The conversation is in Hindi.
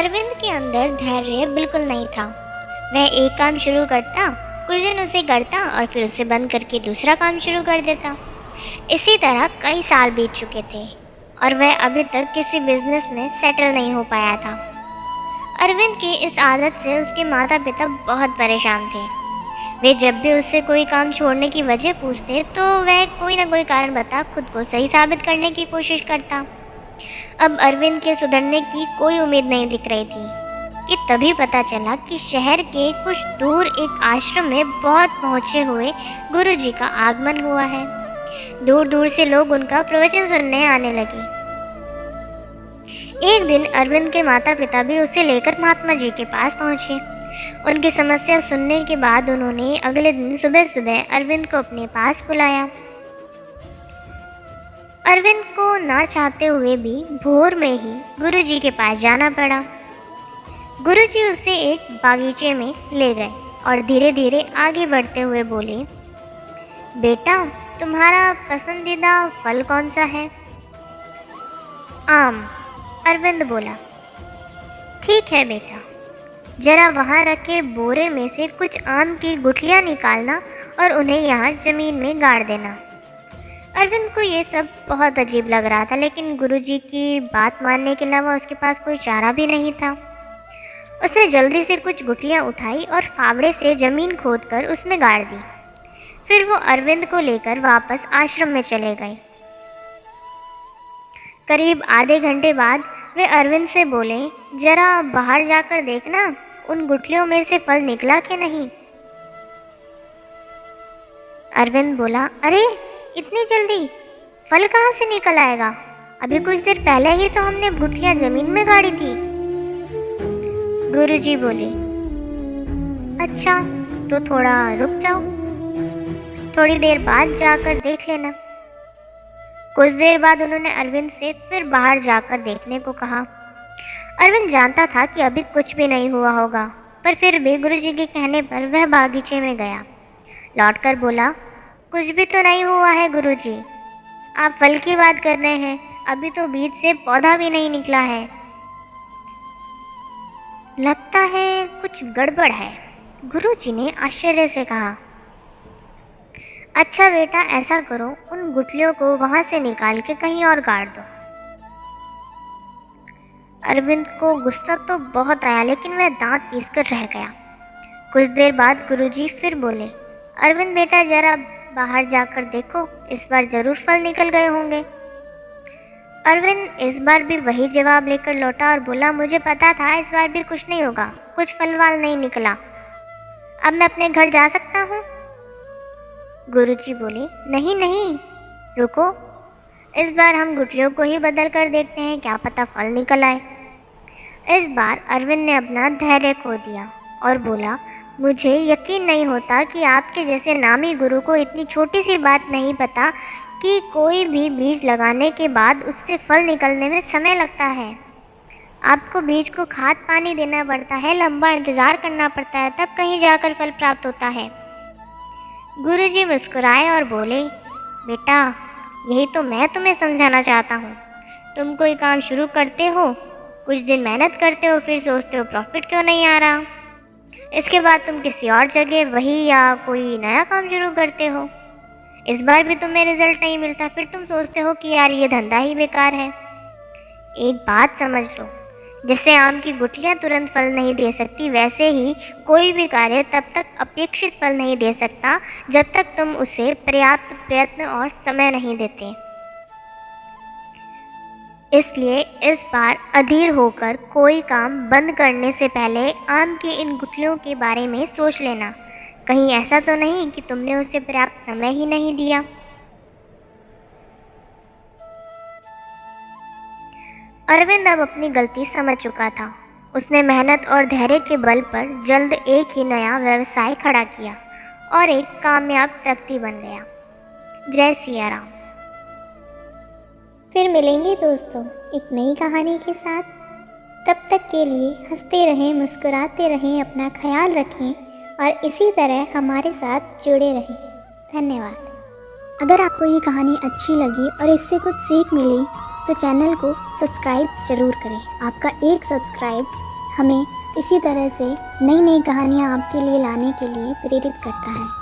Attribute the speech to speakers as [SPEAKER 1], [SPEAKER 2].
[SPEAKER 1] अरविंद के अंदर धैर्य बिल्कुल नहीं था। वह एक काम शुरू करता, कुछ दिन उसे करता और फिर उसे बंद करके दूसरा काम शुरू कर देता। इसी तरह कई साल बीत चुके थे और वह अभी तक किसी बिजनेस में सेटल नहीं हो पाया था। अरविंद की इस आदत से उसके माता पिता बहुत परेशान थे। वे जब भी उससे कोई काम छोड़ने की वजह पूछते तो वह कोई ना कोई कारण बता खुद को सही साबित करने की कोशिश करता। अब अरविंद के सुधरने की कोई उम्मीद नहीं दिख रही थी कि तभी पता चला कि शहर के कुछ दूर एक आश्रम में बहुत पहुँचे हुए गुरुजी का आगमन हुआ है। दूर दूर से लोग उनका प्रवचन सुनने आने लगे। एक दिन अरविंद के माता पिता भी उसे लेकर महात्मा जी के पास पहुँचे। उनकी समस्या सुनने के बाद उन्होंने अगले दिन सुबह सुबह अरविंद को अपने पास बुलाया। अरविंद को ना चाहते हुए भी भोर में ही गुरुजी के पास जाना पड़ा। गुरुजी उसे एक बागीचे में ले गए और धीरे धीरे आगे बढ़ते हुए बोले, बेटा तुम्हारा पसंदीदा फल कौन सा है? आम, अरविंद बोला। ठीक है बेटा, जरा वहाँ रखे बोरे में से कुछ आम की गुठलियाँ निकालना और उन्हें यहाँ जमीन में गाड़ देना। अरविंद को ये सब बहुत अजीब लग रहा था, लेकिन गुरुजी की बात मानने के अलावा उसके पास कोई चारा भी नहीं था। उसने जल्दी से कुछ गुठलियाँ उठाई और फावड़े से जमीन खोदकर उसमें गाड़ दी। फिर वो अरविंद को लेकर वापस आश्रम में चले गए। करीब आधे घंटे बाद वे अरविंद से बोले, जरा बाहर जाकर देखना उन गुठलियों में से फल निकला कि नहीं। अरविंद बोला, अरे इतनी जल्दी फल कहाँ से निकल आएगा? अभी कुछ देर पहले ही तो हमने गुठलियाँ जमीन में गाड़ी थी। गुरुजी बोले, अच्छा तो थोड़ा रुक जाओ, थोड़ी देर बाद जाकर देख लेना। कुछ देर बाद उन्होंने अरविंद से फिर बाहर जाकर देखने को कहा। अरविंद जानता था कि अभी कुछ भी नहीं हुआ होगा, पर फिर भी गुरुजी के कहने पर वह बागीचे में गया। लौटकर बोला, कुछ भी तो नहीं हुआ है गुरुजी, आप फल की बात कर रहे हैं, अभी तो बीज से पौधा भी नहीं निकला है। लगता है कुछ गड़बड़ है, गुरुजी ने आश्चर्य से कहा। अच्छा बेटा, ऐसा करो उन गुठलियों को वहां से निकाल के कहीं और गाड़ दो। अरविंद को गुस्सा तो बहुत आया, लेकिन वह दांत पीसकर रह गया। कुछ देर बाद गुरुजी फिर बोले, अरविंद बेटा जरा बाहर जाकर देखो, इस बार जरूर फल निकल गए होंगे। अरविंद इस बार भी वही जवाब लेकर लौटा और बोला, मुझे पता था इस बार भी कुछ नहीं होगा, कुछ फल वाल नहीं निकला। अब मैं अपने घर जा सकता हूँ? गुरुजी बोले, नहीं नहीं रुको, इस बार हम गुठलियों को ही बदल कर देखते हैं, क्या पता फल निकल आए। इस बार अरविंद ने अपना धैर्य खो दिया और बोला, मुझे यकीन नहीं होता कि आपके जैसे नामी गुरु को इतनी छोटी सी बात नहीं पता कि कोई भी बीज लगाने के बाद उससे फल निकलने में समय लगता है। आपको बीज को खाद पानी देना पड़ता है, लंबा इंतज़ार करना पड़ता है, तब कहीं जाकर फल प्राप्त होता है। गुरुजी मुस्कुराए और बोले, बेटा यही तो मैं तुम्हें समझाना चाहता हूँ। तुम कोई काम शुरू करते हो, कुछ दिन मेहनत करते हो, फिर सोचते हो प्रॉफिट क्यों नहीं आ रहा। इसके बाद तुम किसी और जगह वही या कोई नया काम शुरू करते हो, इस बार भी तुम्हें रिजल्ट नहीं मिलता, फिर तुम सोचते हो कि यार ये धंधा ही बेकार है। एक बात समझ लो, जैसे आम की गुठलियाँ तुरंत फल नहीं दे सकती, वैसे ही कोई भी कार्य तब तक अपेक्षित फल नहीं दे सकता जब तक तुम उसे पर्याप्त प्रयत्न और समय नहीं देते। इसलिए इस बार अधीर होकर कोई काम बंद करने से पहले आम की इन गुठलियों के बारे में सोच लेना, कहीं ऐसा तो नहीं कि तुमने उसे पर्याप्त समय ही नहीं दिया। अरविंद अब अपनी गलती समझ चुका था। उसने मेहनत और धैर्य के बल पर जल्द एक ही नया व्यवसाय खड़ा किया और एक कामयाब व्यक्ति बन गया। जय सिया राम।
[SPEAKER 2] फिर मिलेंगे दोस्तों एक नई कहानी के साथ। तब तक के लिए हंसते रहें, मुस्कुराते रहें, अपना ख्याल रखें और इसी तरह हमारे साथ जुड़े रहें। धन्यवाद। अगर आपको ये कहानी अच्छी लगी और इससे कुछ सीख मिली तो चैनल को सब्सक्राइब ज़रूर करें। आपका एक सब्सक्राइब हमें इसी तरह से नई नई कहानियाँ आपके लिए लाने के लिए प्रेरित करता है।